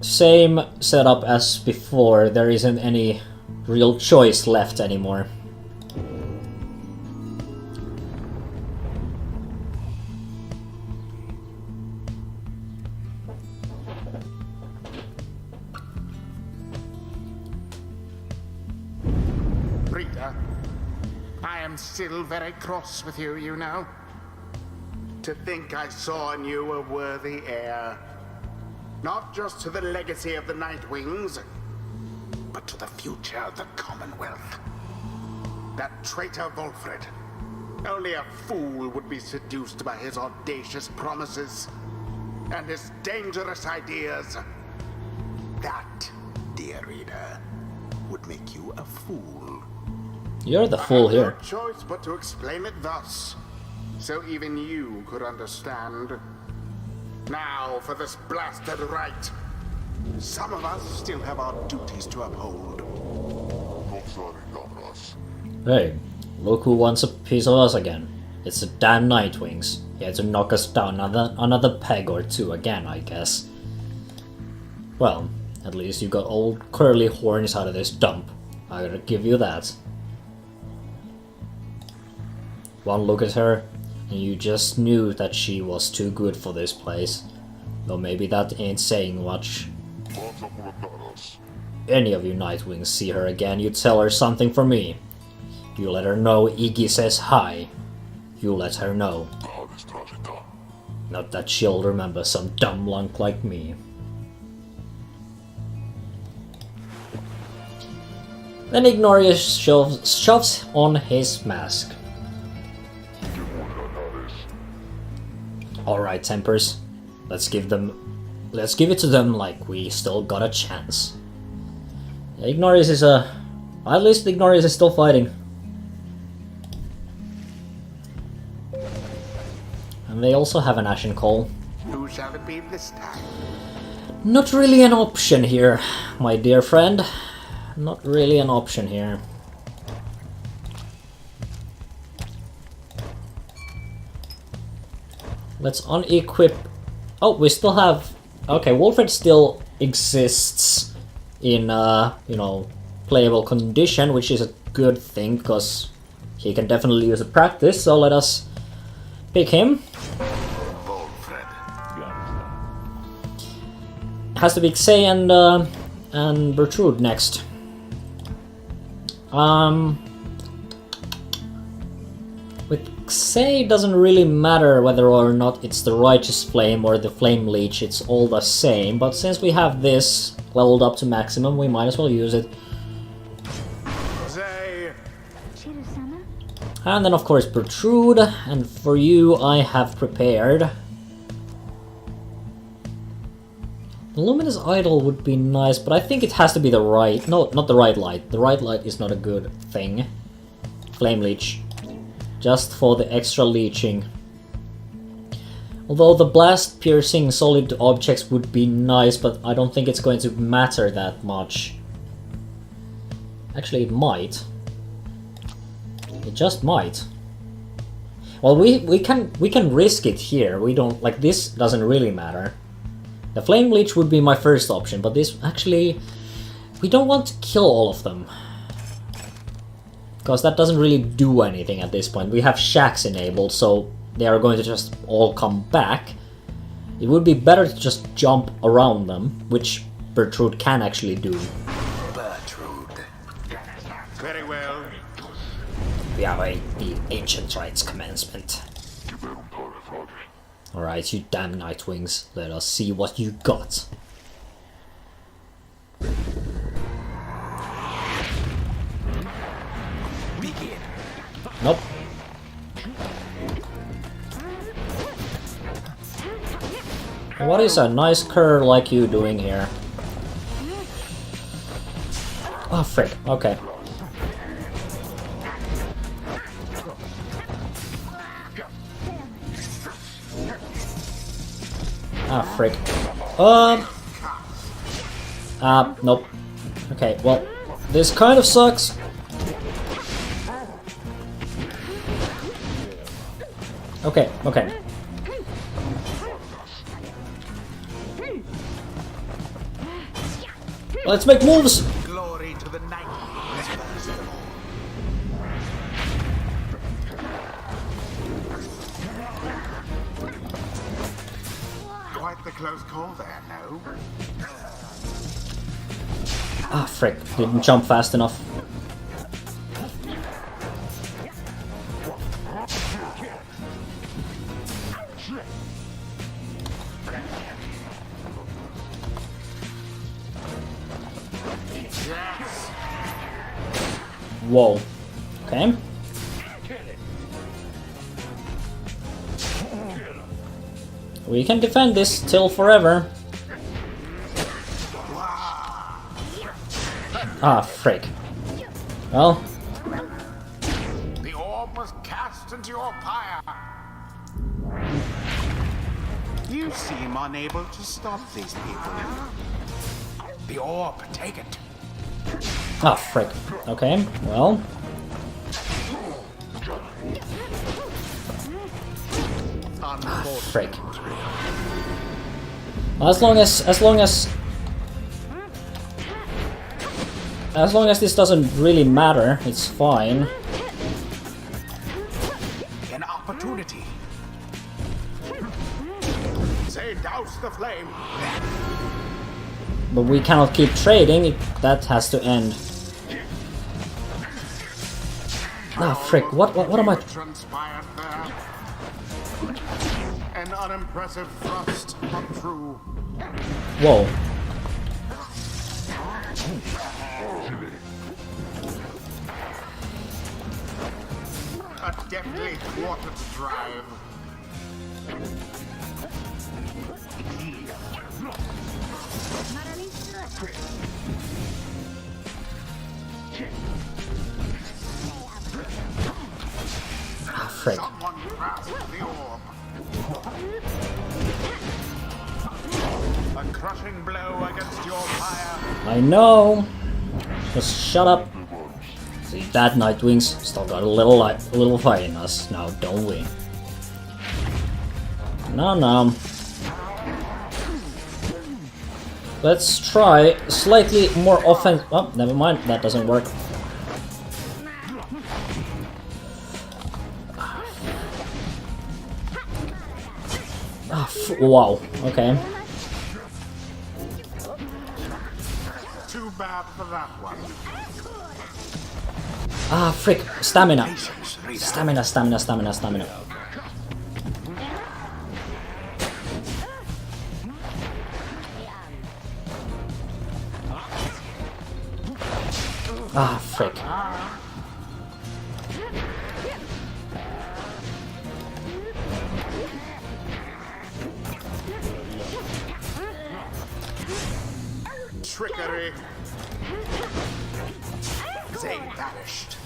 same setup as before. There isn't any real choice left anymore. I am still very cross with you, you know. To think I saw in you a worthy heir. Not just to the legacy of the Nightwings, but to the future of the Commonwealth. That traitor Wolfred. Only a fool would be seduced by his audacious promises and his dangerous ideas. That, dear reader, would make you a fool. You're the fool here. I have no choice but to explain it thus, so even you could understand. Now for this blasted right. Some of us still have our duties to uphold. Hey, look who wants a piece of us again. It's the damn Nightwings. He had to knock us down another peg or two again, I guess. Well, at least you got old curly horns out of this dump. I gotta give you that. One look at her, and you just knew that she was too good for this place. Though maybe that ain't saying much. Any of you Nightwings see her again, you tell her something for me. You let her know Iggy says hi. You let her know. Not that she'll remember some dumb lunk like me. Then Ignorius shoves on his mask. Alright, Tempers. Let's give it to them like we still got a chance. Ignorius is at least Ignorius is still fighting. And they also have an Ashen Call. Who shall it be this time? Not really an option here, my dear friend. Not really an option here. Let's unequip. Oh, we still have. Okay, Wolfred still exists in, you know, playable condition, which is a good thing because he can definitely use a practice. So let us pick him. Wolfred. Has to be Xay and Bertrude next. With Xay, it doesn't really matter whether or not it's the Righteous Flame or the Flame Leech, it's all the same, but since we have this leveled up to maximum, we might as well use it. Xay. And then of course Bertrude, and for you I have prepared... The Luminous Idol would be nice, but I think it has to be the right... No, not the right light. The right light is not a good thing. Flame Leech. Just for the extra leeching. Although the blast piercing solid objects would be nice, but I don't think it's going to matter that much. Actually, it might. It just might. Well, we can risk it here. We don't like this. Doesn't really matter. The Flame Leech would be my first option, but this actually we don't want to kill all of them. Because that doesn't really do anything at this point. We have shacks enabled, so they are going to just all come back. It would be better to just jump around them, which Bertrude can actually do. Bertrude. Very well. We have the Ancient Rites commencement. Alright, you damn Nightwings, let us see what you got. Nope. What is a nice cur like you doing here? Oh, frick. Okay. Ah, frick. Nope. Okay, well, this kind of sucks. Okay, okay. Let's make moves! Glory to the night wings first of all. Quite the close call there, no? Ah, frick. Didn't jump fast enough. Whoa. Okay. We can defend this till forever. Ah, frick. Well. The orb was cast into your pyre. You seem unable to stop these people. The orb, take it. Ah, frick. Okay, well. Ah, frick. As long as this doesn't really matter, it's fine. An opportunity. Say, douse the flame. But we cannot keep trading, that has to end. Ah, frick, what am I... Transpired there. An unimpressive thrust, but true. Whoa. A deftly thwarted drive. Ah, frick. Someone grasped the orb. A crushing blow against your pyre. I know. Just shut up. See, that Nightwing's still got a little fight in us now, don't we? No. Let's try slightly more offense. Oh, never mind. That doesn't work. Wow. Okay. Too bad for that one. Ah, frick. Stamina. Stamina. Ah, frick. Trickery. They vanished.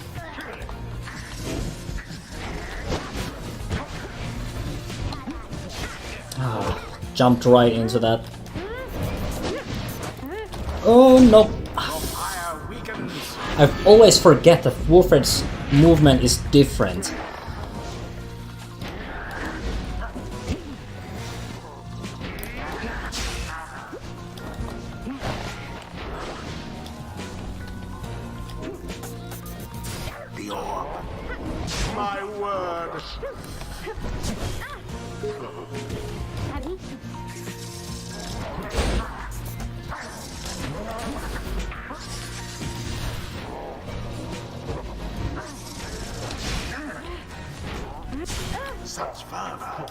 Ah, jumped right into that. Oh no. Fire weakens. I always forget that Wolfred's movement is different. The orb. My word. Such fervor.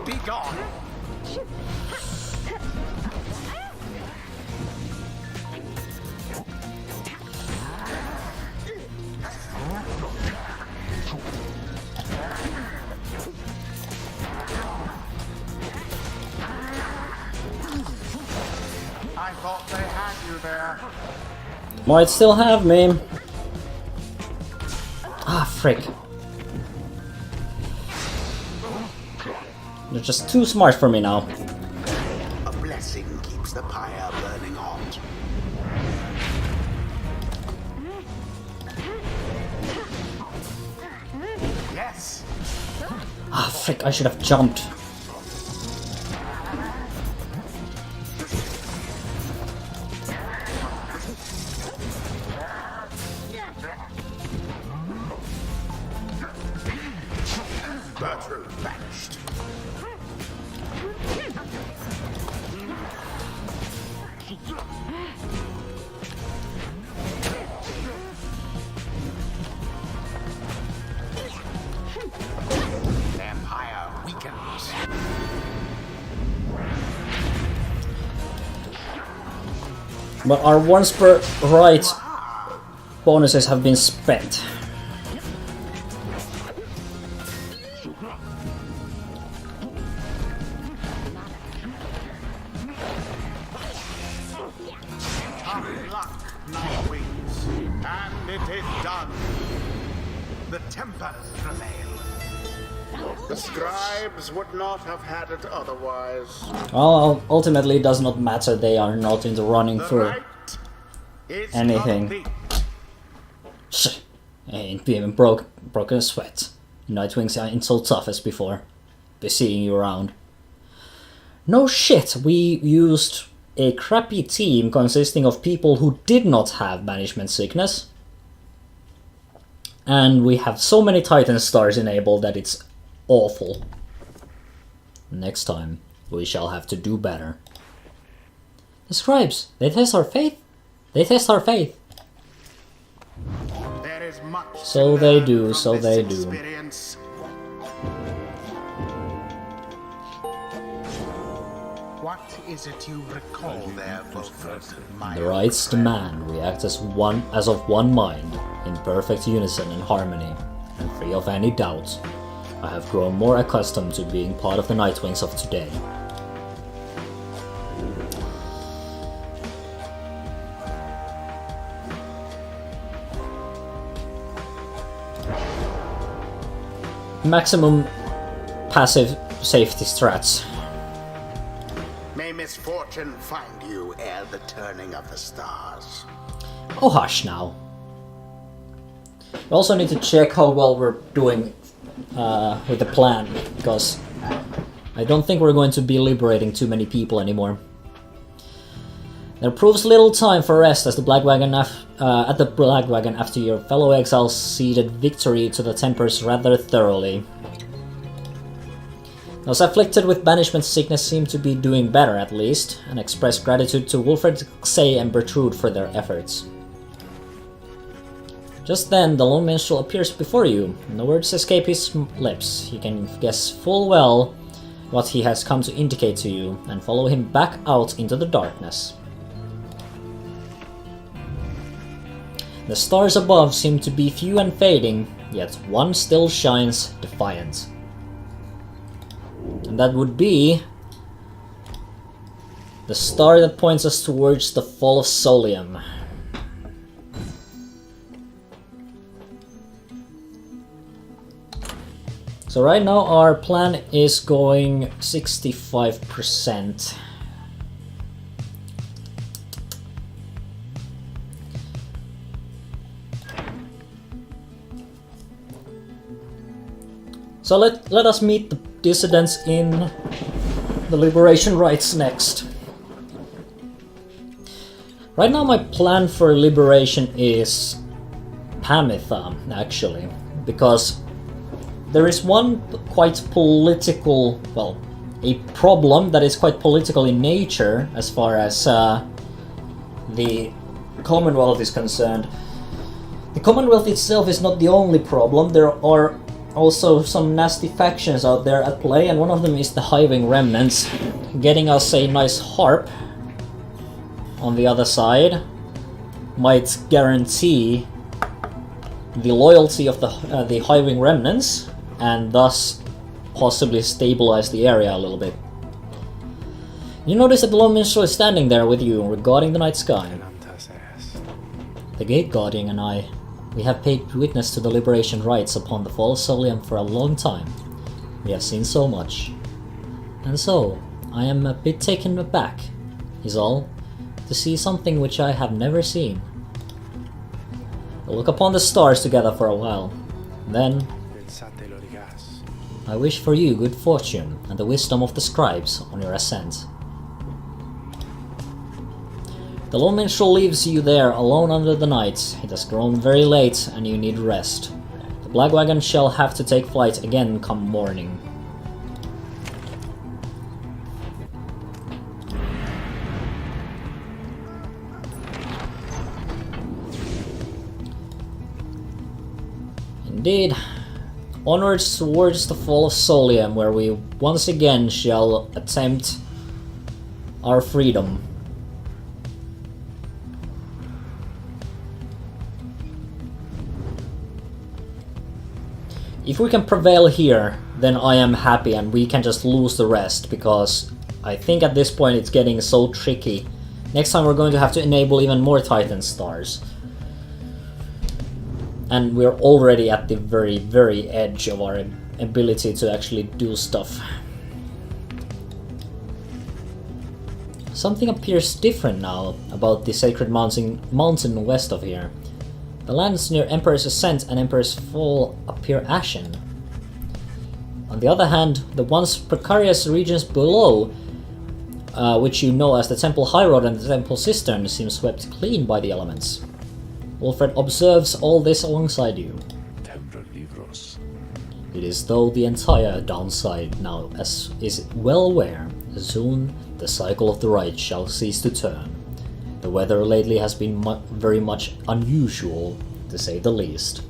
Be gone. I thought they had you there. Might still have me. Ah, frick. They're just too smart for me now. A blessing keeps the pyre burning hot. Yes. Ah, frick, I should have jumped. Bertrand vanished. The Empire weakens. But our once per right bonuses have been spent. Unlock Night Wings, and it is done. The Tempers prevail. The scribes would not have had it otherwise. Well, ultimately it does not matter, they are not in the running The for night is anything. complete. Ain't even broken a sweat. Nightwings ain't so tough as before. Be seeing you around. No shit, we used a crappy team consisting of people who did not have banishment sickness. And we have so many Titan stars enabled that it's awful. Next time, we shall have to do better. The scribes, they test our faith? They test our faith. There is much So to they learn do, from so this they do. experience. What is it you recall there, Beaufort, my The old rights friend? demand we act as of one mind, in perfect unison and harmony, and free of any doubt. I have grown more accustomed to being part of the Nightwings of today. Maximum passive safety strats. May misfortune find you ere the turning of the stars. Oh, hush now. We also need to check how well we're doing with the plan, because I don't think we're going to be liberating too many people anymore. There proves little time for rest as the Black Wagon at the Black Wagon after your fellow exiles ceded victory to the Tempers rather thoroughly. Those afflicted with banishment sickness seem to be doing better at least, and express gratitude to Wilfred, Xay and Bertrude for their efforts. Just then, the lone minstrel appears before you, and the words escape his lips. You can guess full well what he has come to indicate to you, and follow him back out into the darkness. The stars above seem to be few and fading, yet one still shines defiant. And that would be the star that points us towards the fall of Solium. So right now our plan is going 65%. So let us meet the dissidents in the Liberation Rites next. Right now my plan for liberation is Pamitha, actually, because there is one quite political, well, a problem that is quite political in nature as far as the Commonwealth is concerned. The Commonwealth itself is not the only problem. There are also some nasty factions out there at play, and one of them is the Hiving Remnants. Getting us a nice harp on the other side might guarantee the loyalty of the Hiving Remnants, and thus possibly stabilize the area a little bit. You notice that the Lone Minstrel is standing there with you, regarding the night sky. The Gate Guardian and I, we have paid witness to the liberation rites upon the fall of Solium for a long time. We have seen so much. And so, I am a bit taken aback, is all, to see something which I have never seen. We'll look upon the stars together for a while. Then, I wish for you good fortune and the wisdom of the scribes on your ascent. The lone minstrel leaves you there alone under the night. It has grown very late and you need rest. The black wagon shall have to take flight again come morning. Indeed. Onwards towards the fall of Solium, where we once again shall attempt our freedom. If we can prevail here, then I am happy and we can just lose the rest, because I think at this point it's getting so tricky. Next time we're going to have to enable even more Titan stars. And we're already at the very, very edge of our ability to actually do stuff. Something appears different now about the sacred mountain west of here. The lands near Emperor's Ascent and Emperor's Fall appear ashen. On the other hand, the once precarious regions below, which you know as the Temple High Road and the Temple Cistern, seem swept clean by the elements. Wilfred observes all this alongside you. It is though the entire downside now is well aware. Soon the cycle of the right shall cease to turn. The weather lately has been very much unusual, to say the least.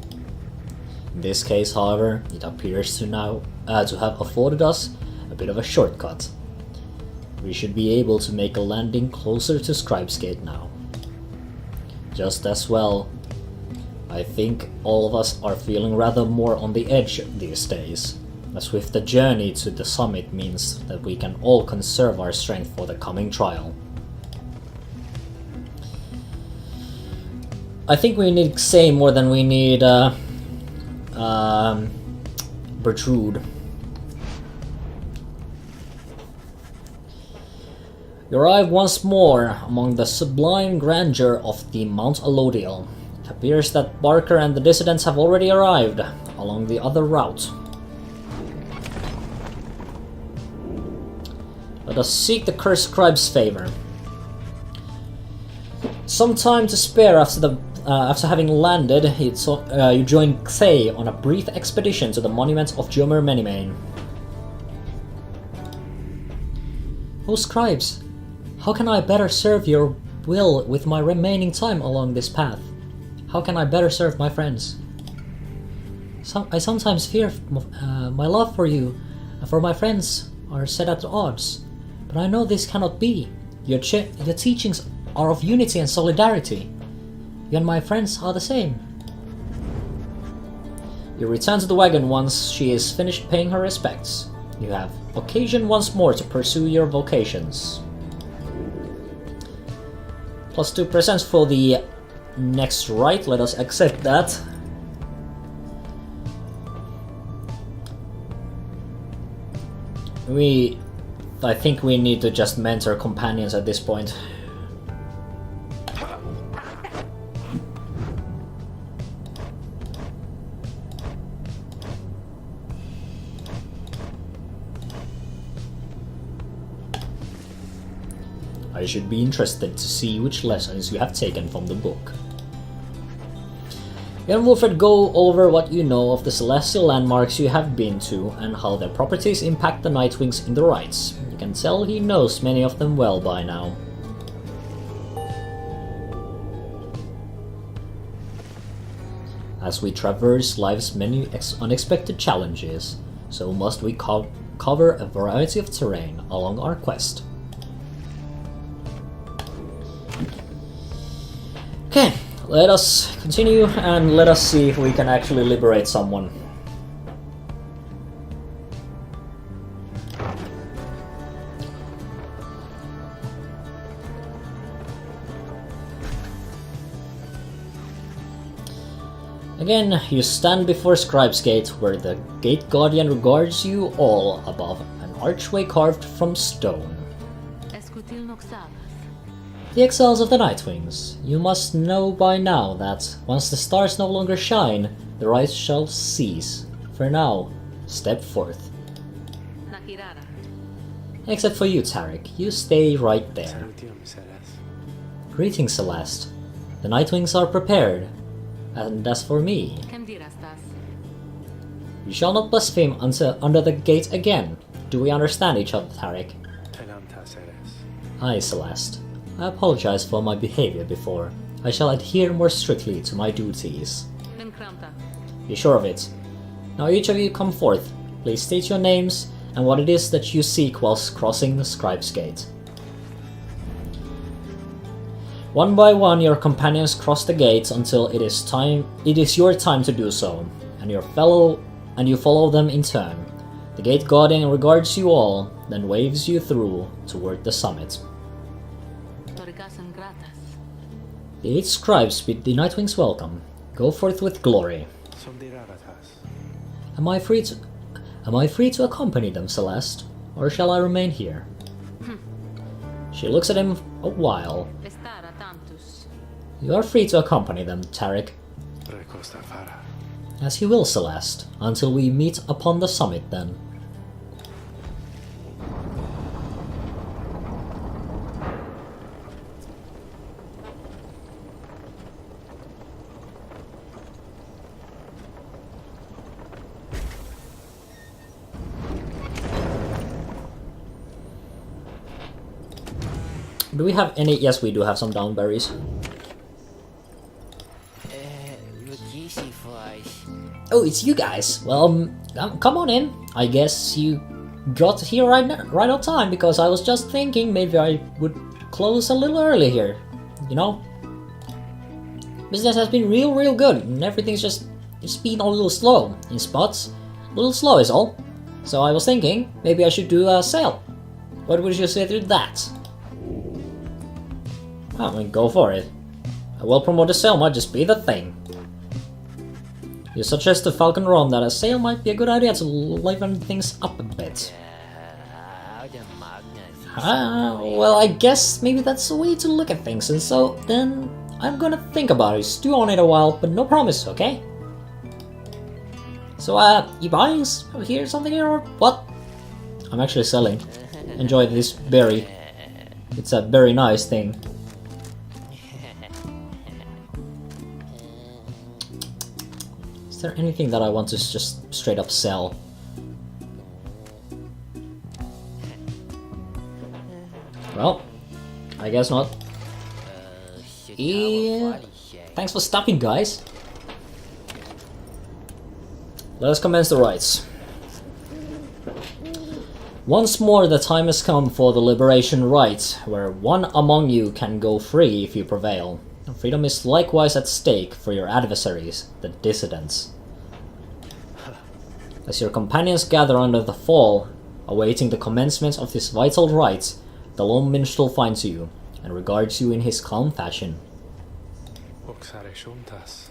In this case, however, it appears to now to have afforded us a bit of a shortcut. We should be able to make a landing closer to Scribe's Gate now. Just as well, I think all of us are feeling rather more on the edge these days, as with the journey to the summit means that we can all conserve our strength for the coming trial. I think we need Xay more than we need Bertrude. You arrive once more among the sublime grandeur of the Mount Alodiel. It appears that Barker and the dissidents have already arrived along the other route. Let us seek the cursed scribe's favor. Some time to spare after having landed, you join Xay on a brief expedition to the monument of Jomer Menimane. O scribes, how can I better serve your will with my remaining time along this path? How can I better serve my friends? I sometimes fear my love for you and for my friends are set at odds, but I know this cannot be. Your teachings are of unity and solidarity. You and my friends are the same. You return to the wagon once she is finished paying her respects. You have occasion once more to pursue your vocations. Plus 2% for the next rite, let us accept that. I think we need to just mentor companions at this point. I should be interested to see which lessons you have taken from the book. You and Wilfred go over what you know of the celestial landmarks you have been to and how their properties impact the Nightwings in the rites. You can tell he knows many of them well by now. As we traverse life's many unexpected challenges, so must we cover a variety of terrain along our quest. Okay, let us continue and let us see if we can actually liberate someone. Again, you stand before Scribe's Gate, where the Gate Guardian regards you all above and archway carved from stone. Escutil noxavas. The exiles of the Nightwings, you must know by now that once the stars no longer shine, the rites shall cease. For now, step forth. Nakirara. Except for you, Tarek. You stay right there. Salutium, Celeste. Greetings, Celeste. The Nightwings are prepared. And as for me, Kem dirastas. you shall not blaspheme under the gate again. Do we understand each other, Tarek? Elamta, Celeste. Aye, Celeste. I apologize for my behavior before. I shall adhere more strictly to my duties. Ben kramta. Be sure of it. Now each of you come forth. Please state your names and what it is that you seek whilst crossing the Scribe's Gate. One by one your companions cross the gate until it is your time to do so, and you follow them in turn. The gate guardian regards you all, then waves you through toward the summit. Toricasan gratas. The 8 scribes bid the Nightwings welcome. Go forth with glory. Sondiragatas. Am I free to accompany them, Celeste? Or shall I remain here? She looks at him a while. Estara tantus. You are free to accompany them, Tarek. Recosta Fara. As you will, Celeste, until we meet upon the summit then. Do we have any? Yes, we do have some downberries. Oh, it's you guys. Well, come on in. I guess you got here right on time because I was just thinking maybe I would close a little early here. You know, business has been real good, and everything's just been a little slow in spots. A little slow is all. So I was thinking maybe I should do a sale. What would you say to that? I mean, go for it. A well-promoted sale might just be the thing. You suggest to Falcon Ron that a sale might be a good idea to liven things up a bit. Well, I guess maybe that's the way to look at things, and so then I'm gonna think about it, stew on it a while, but no promise, okay? So, you buying here something here or what? I'm actually selling. Enjoy this berry. It's a very nice thing. Is there anything that I want to just straight up sell? Well, I guess not. Yeah. Thanks for stopping, guys. Let us commence the rites. Once more the time has come for the liberation rite, where one among you can go free if you prevail. Freedom is likewise at stake for your adversaries, the dissidents. As your companions gather under the fall, awaiting the commencement of this vital rite, the lone minstrel finds you, and regards you in his calm fashion. Oxare Shuntas.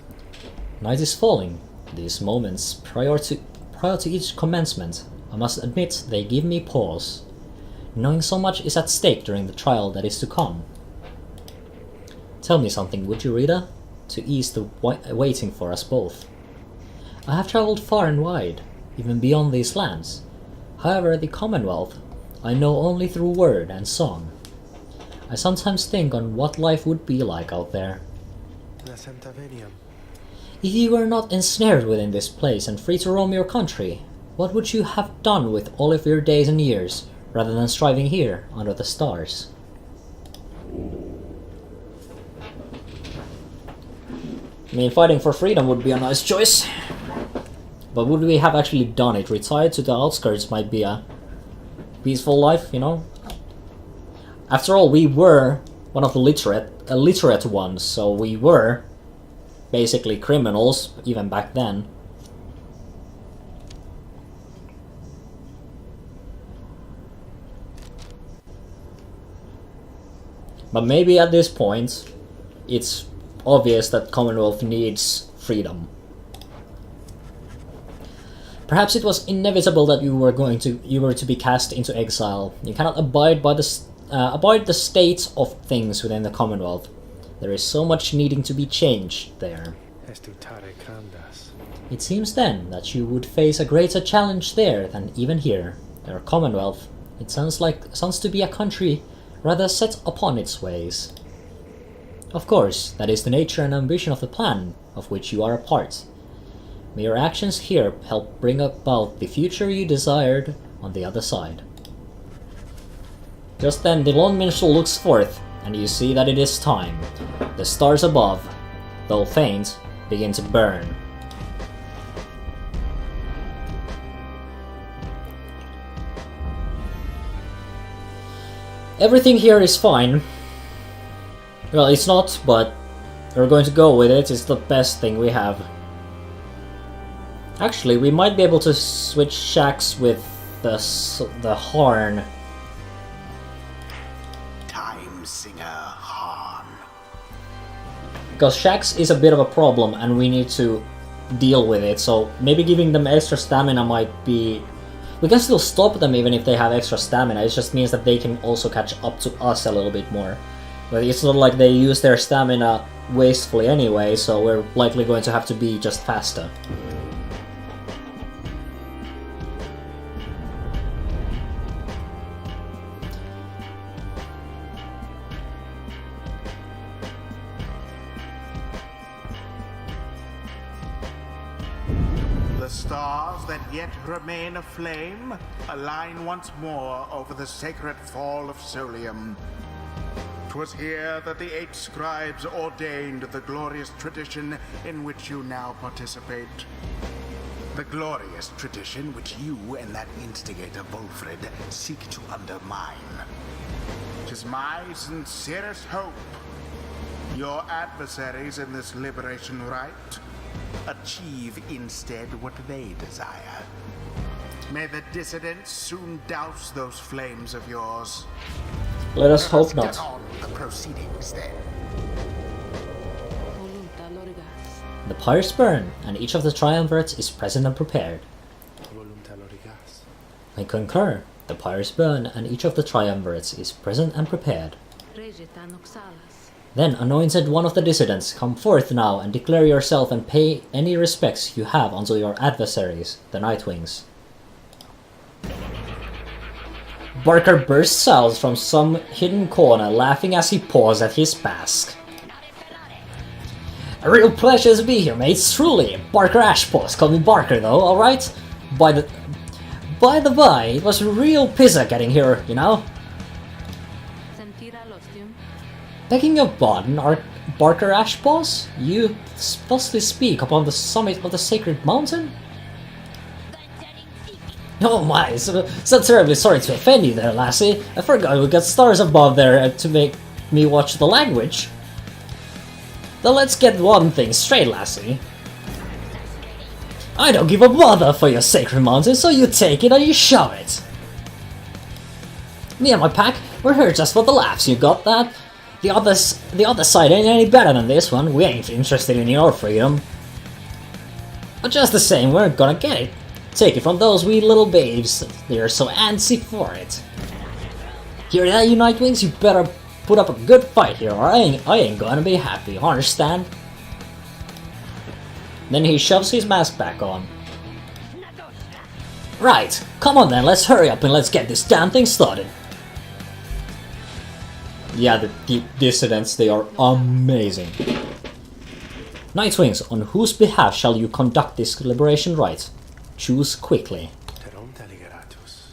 Night is falling. These moments, prior to each commencement, I must admit they give me pause, knowing so much is at stake during the trial that is to come. Tell me something, would you, Rita, to ease the waiting for us both. I have travelled far and wide, even beyond these lands. However, the Commonwealth I know only through word and song. I sometimes think on what life would be like out there. If you were not ensnared within this place and free to roam your country, what would you have done with all of your days and years, rather than striving here under the stars? I mean, fighting for freedom would be a nice choice. But would we have actually done it? Retired to the outskirts might be a peaceful life, you know? After all, we were one of the illiterate ones, so we were basically criminals, even back then. But maybe at this point, it's obvious that Commonwealth needs freedom. Perhaps it was inevitable that you were to be cast into exile. You cannot abide the state of things within the Commonwealth. There is so much needing to be changed there. Estutare grandas. It seems then that you would face a greater challenge there than even here. Your Commonwealth, it sounds to be a country rather set upon its ways. Of course, that is the nature and ambition of the plan of which you are a part. May your actions here help bring about the future you desired on the other side. Just then the Lone Minstrel looks forth, and you see that it is time. The stars above, though faint, begin to burn. Everything here is fine. Well, it's not, but we're going to go with it. It's the best thing we have. Actually, we might be able to switch shacks with the horn. Time Singer Horn. Because shacks is a bit of a problem and we need to deal with it, so maybe giving them extra stamina might be... We can still stop them even if they have extra stamina, it just means that they can also catch up to us a little bit more. But it's not like they use their stamina wastefully anyway, so we're likely going to have to be just faster. The stars that yet remain aflame align once more over the sacred fall of Solium. 'Twas here that the 8 scribes ordained the glorious tradition in which you now participate. The glorious tradition which you and that instigator Wolfred seek to undermine. 'Tis my sincerest hope your adversaries in this liberation rite achieve instead what they desire. May the dissidents soon douse those flames of yours. Let us hope Get not. on the proceedings then. Volunta lorigas. The pyres burn, and each of the triumvirates is present and prepared. Volunta lorigas. I concur. The pyres burn, and each of the triumvirates is present and prepared. Regita noxalas. Then, anointed one of the dissidents, come forth now and declare yourself and pay any respects you have unto your adversaries, the Nightwings. Barker bursts out from some hidden corner, laughing as he paws at his mask. A real pleasure to be here, mates, truly. Barker Ashpaws, call me Barker though, alright? By the by, it was a real pizza getting here, you know? Sentira lostium. Begging your pardon, Barker Ashpaws? You thusly speak upon the summit of the sacred mountain? Oh my, so terribly sorry to offend you there, lassie. I forgot we got stars above there to make me watch the language. Then let's get one thing straight, lassie. I don't give a bother for your sacred mountain, so you take it or you shove it. Me and my pack, we're here just for the laughs, you got that? The other side ain't any better than this one, we ain't interested in your freedom. But just the same, we're gonna get it. Take it from those wee little babes, they're so antsy for it. Hear that, you Nightwings? You better put up a good fight here, or I ain't gonna be happy, understand? Then he shoves his mask back on. Right, come on then, let's hurry up and let's get this damn thing started. Yeah, the dissidents, they are amazing. Nightwings, on whose behalf shall you conduct this liberation rite? Choose quickly. Teronta ligeratus.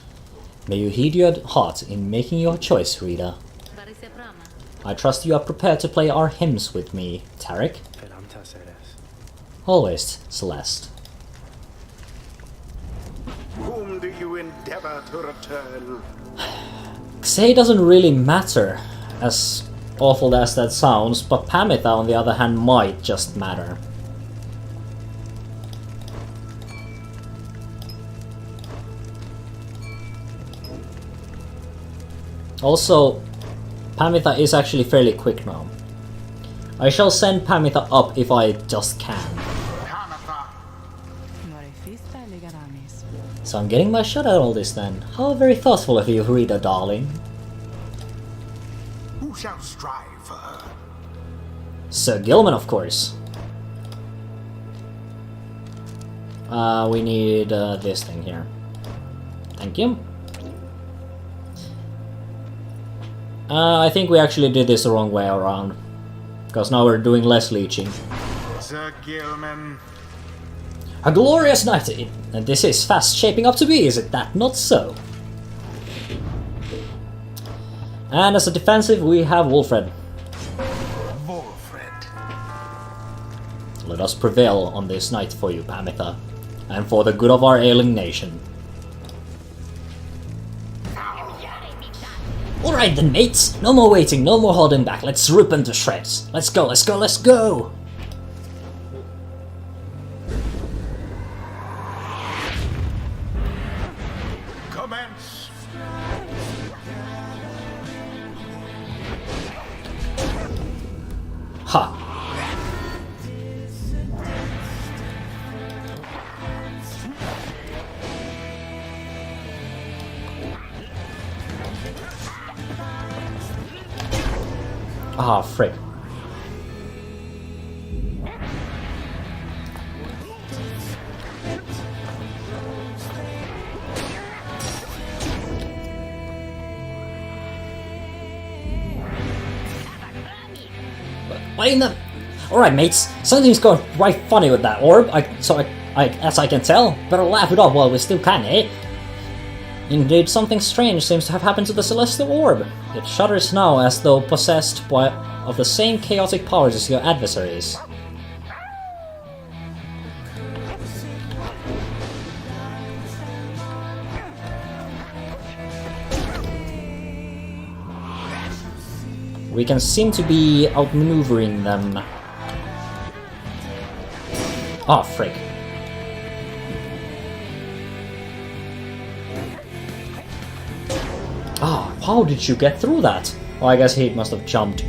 May you heed your heart in making your choice, Rita. Parise prama. I trust you are prepared to play our hymns with me, Tarek. Velanta seres. Always, Celeste. Whom do you endeavor to return? Say doesn't really matter, as awful as that sounds, but Pamitha on the other hand might just matter. Also, Pamitha is actually fairly quick now. I shall send Pamitha up if I just can. Pamitha, Norefista legaramis. So I'm getting my shot at all this then. How very thoughtful of you, Rita, darling. Who shall strive for her? Sir Gilman, of course. We need this thing here. Thank you. I think we actually did this the wrong way around. Because now we're doing less leeching. Sir Gilman. A glorious night, and this is fast shaping up to be, is it that not so? And as a defensive, we have Wolfred. Wolfred. Let us prevail on this night for you, Pamitha, and for the good of our ailing nation. Alright then, mates! No more waiting, no more holding back, let's rip them to shreds. Let's go, let's go, let's go! Commence. Ha! Ah, frick. Why in the... Alright, mates, something's going right funny with that orb, as I can tell. Better laugh it off while we still can, eh? Indeed, something strange seems to have happened to the celestial orb. It shudders now as though possessed by of the same chaotic powers as your adversaries. We can seem to be outmaneuvering them. Oh, frick. Ah, how did you get through that? Oh, I guess he must have jumped.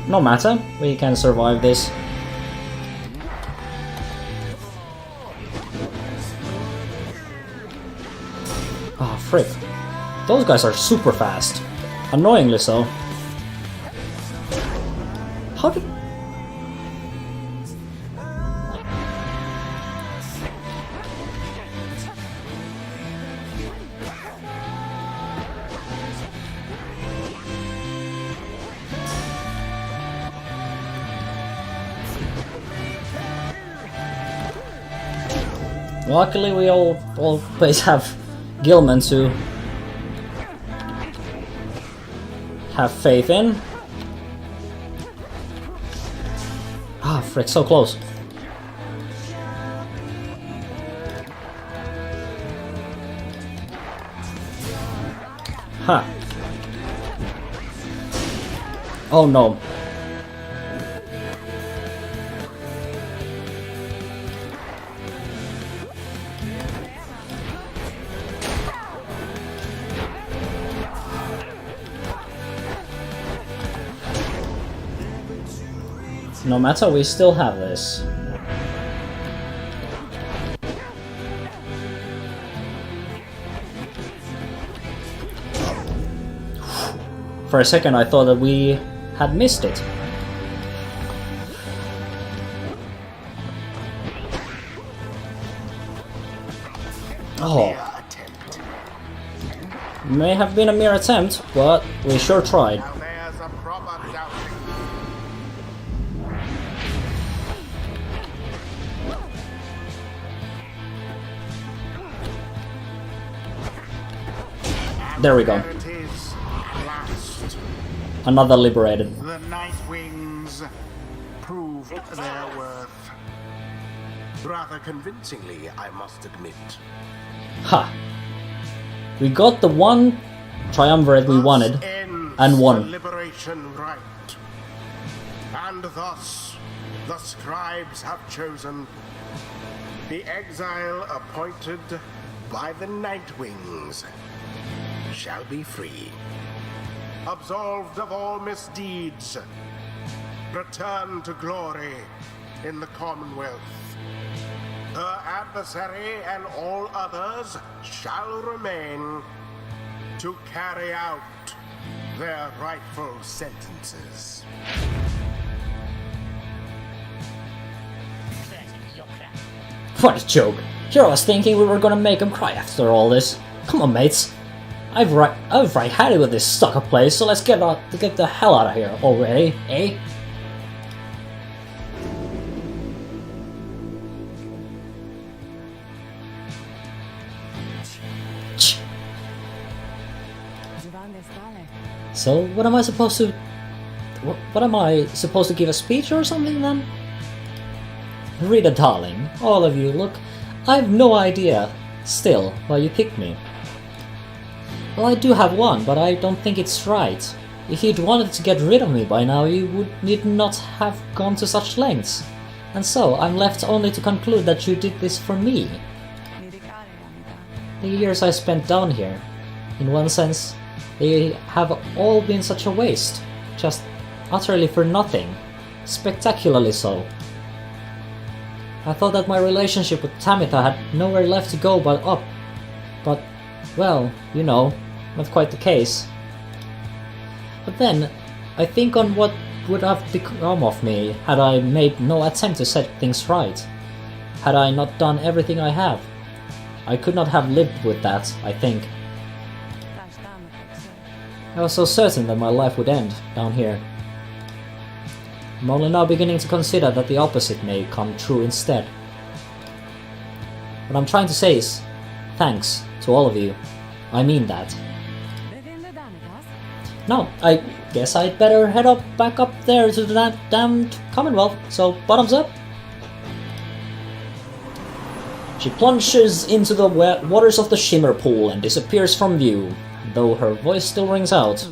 No matter, we can survive this. Ah, frick. Those guys are super fast. Annoyingly so. How did... Luckily we always have Gilman to have faith in. Ah, frick, so close. Huh. Oh no. No matter, we still have this. For a second I thought that we had missed it. Oh. May have been a mere attempt, but we sure tried. Now there's a proper doubting. There we go. There it is, at last. Another liberated. The Night Wings proved their worth. Rather convincingly, I must admit. Ha! We got the one triumvirate we wanted, Thus ends and the won. liberation rite. And thus, the scribes have chosen the exile appointed by the Night Wings shall be free, absolved of all misdeeds, return to glory in the Commonwealth. Her adversary and all others shall remain to carry out their rightful sentences. What a joke. Here I was thinking we were gonna make him cry after all this. Come on, mates. I've right had it with this sucker place, so let's get the hell out of here already, eh? So, what am I supposed to... What am I supposed to give a speech or something then? Rita darling, all of you, look, I have no idea still why you picked me. Well, I do have one, but I don't think it's right. If you'd wanted to get rid of me by now, you need not have gone to such lengths. And so, I'm left only to conclude that you did this for me. The years I spent down here, in one sense, they have all been such a waste. Just utterly for nothing. Spectacularly so. I thought that my relationship with Tamitha had nowhere left to go but up. But, well, you know, not quite the case. But then, I think on what would have become of me had I made no attempt to set things right. Had I not done everything I have. I could not have lived with that, I think. I was so certain that my life would end down here. I'm only now beginning to consider that the opposite may come true instead. What I'm trying to say is, thanks to all of you. I mean that. Now, I guess I'd better head back up there to that damned Commonwealth, so bottoms up. She plunges into the waters of the Shimmer Pool and disappears from view, though her voice still rings out.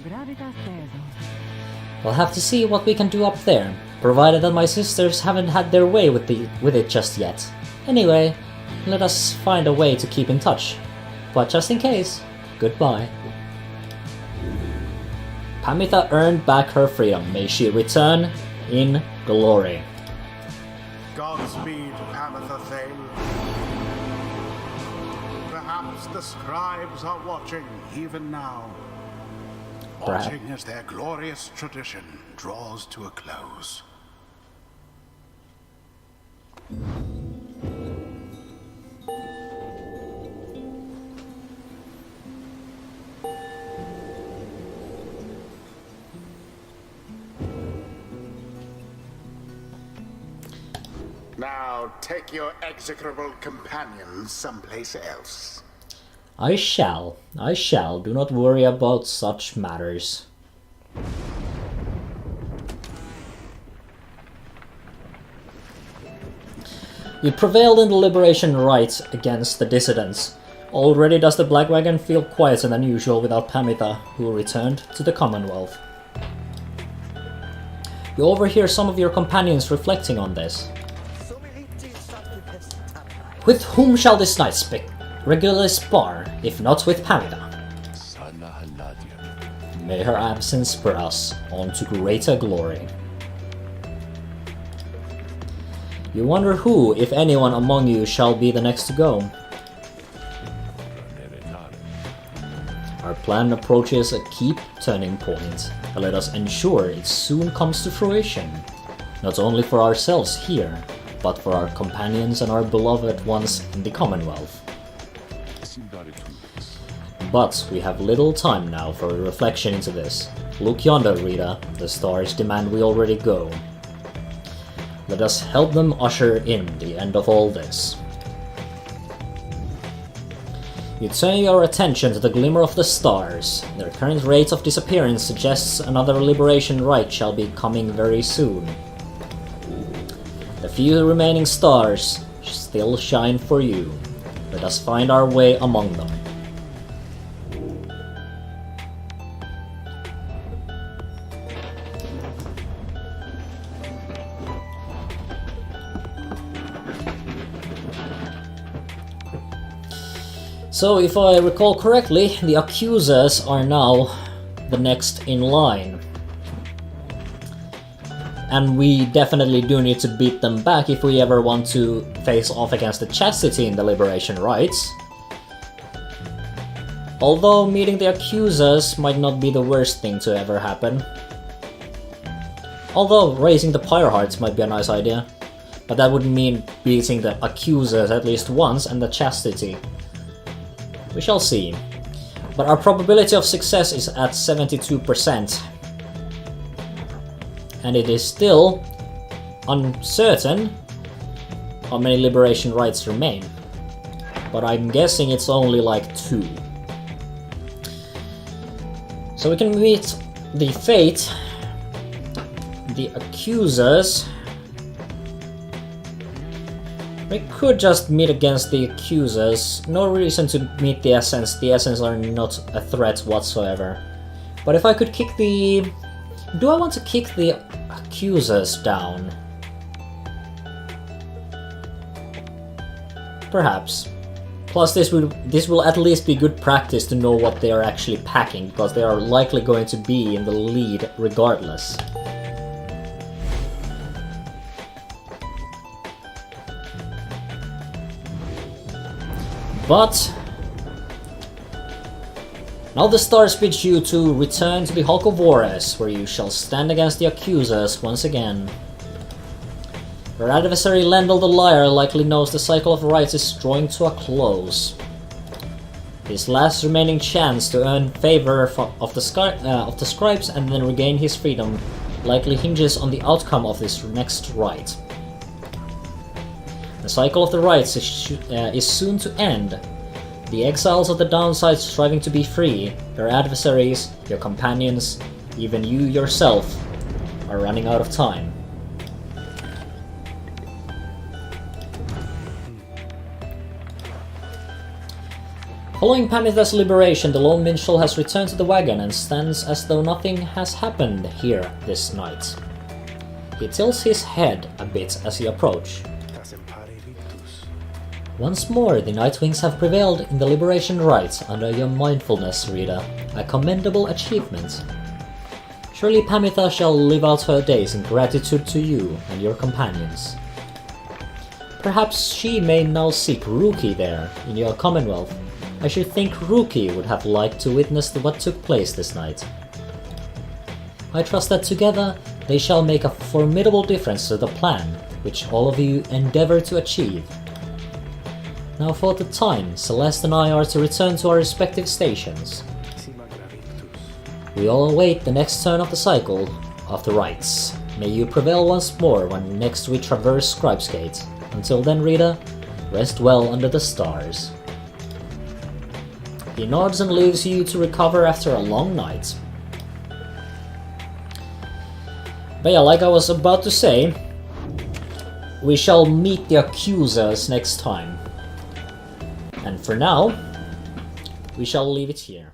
We'll have to see what we can do up there, provided that my sisters haven't had their way with it just yet. Anyway, let us find a way to keep in touch. But just in case, goodbye. Pamitha earned back her freedom. May she return in glory. Godspeed, Pamitha Thane. Perhaps the scribes are watching even now. Watching as their glorious tradition draws to a close. Now take your execrable companions someplace else. I shall. Do not worry about such matters. You prevailed in the liberation right against the dissidents. Already does the Black Wagon feel quieter than usual without Pamitha, who returned to the Commonwealth. You overhear some of your companions reflecting on this. With whom shall this knight regularly spar, if not with Pamitha? May her absence spur us on to greater glory. You wonder who, if anyone among you, shall be the next to go. Our plan approaches a key turning point, and let us ensure it soon comes to fruition, not only for ourselves here, but for our companions and our beloved ones in the Commonwealth. But we have little time now for a reflection into this. Look yonder, Rita, the stars demand we already go. Let us help them usher in the end of all this. You turn your attention to the glimmer of the stars. Their current rate of disappearance suggests another liberation rite shall be coming very soon. The few remaining stars still shine for you. Let us find our way among them. So, if I recall correctly, the accusers are now the next in line. And we definitely do need to beat them back if we ever want to face off against the Chastity in the Liberation Rites. Although meeting the Accusers might not be the worst thing to ever happen. Although raising the Pyre Hearts might be a nice idea. But that would mean beating the Accusers at least once and the Chastity. We shall see. But our probability of success is at 72%. And it is still uncertain how many Liberation Rites remain. But I'm guessing it's only like 2. So we can meet the Fate, the Accusers. We could just meet against the Accusers. No reason to meet the Essence. The Essence are not a threat whatsoever. But if I could kick the... Do I want to kick the Accusers down? Perhaps. Plus this will at least be good practice to know what they are actually packing, because they are likely going to be in the lead regardless. But now the stars bid you to return to the Hulk of Wars, where you shall stand against the Accusers once again. Your adversary Lendl the Liar likely knows the cycle of rights is drawing to a close. His last remaining chance to earn favor of the scribes and then regain his freedom likely hinges on the outcome of this next rite. The cycle of the rights is soon to end. The exiles of the downside striving to be free, your adversaries, your companions, even you yourself, are running out of time. Following Pamitha's liberation, the lone minstrel has returned to the wagon and stands as though nothing has happened here this night. He tilts his head a bit as he approaches. Once more, the Nightwings have prevailed in the Liberation Rites under your mindfulness, Rita, a commendable achievement. Surely Pamitha shall live out her days in gratitude to you and your companions. Perhaps she may now seek Ruki there, in your Commonwealth. I should think Ruki would have liked to witness what took place this night. I trust that together they shall make a formidable difference to the plan, which all of you endeavor to achieve. Now for the time, Celeste and I are to return to our respective stations. We all await the next turn of the cycle of the rites. May you prevail once more when next we traverse Scribe's Gate. Until then, Rita, rest well under the stars. He nods and leaves you to recover after a long night. But yeah, like I was about to say, we shall meet the Accusers next time. And for now, we shall leave it here.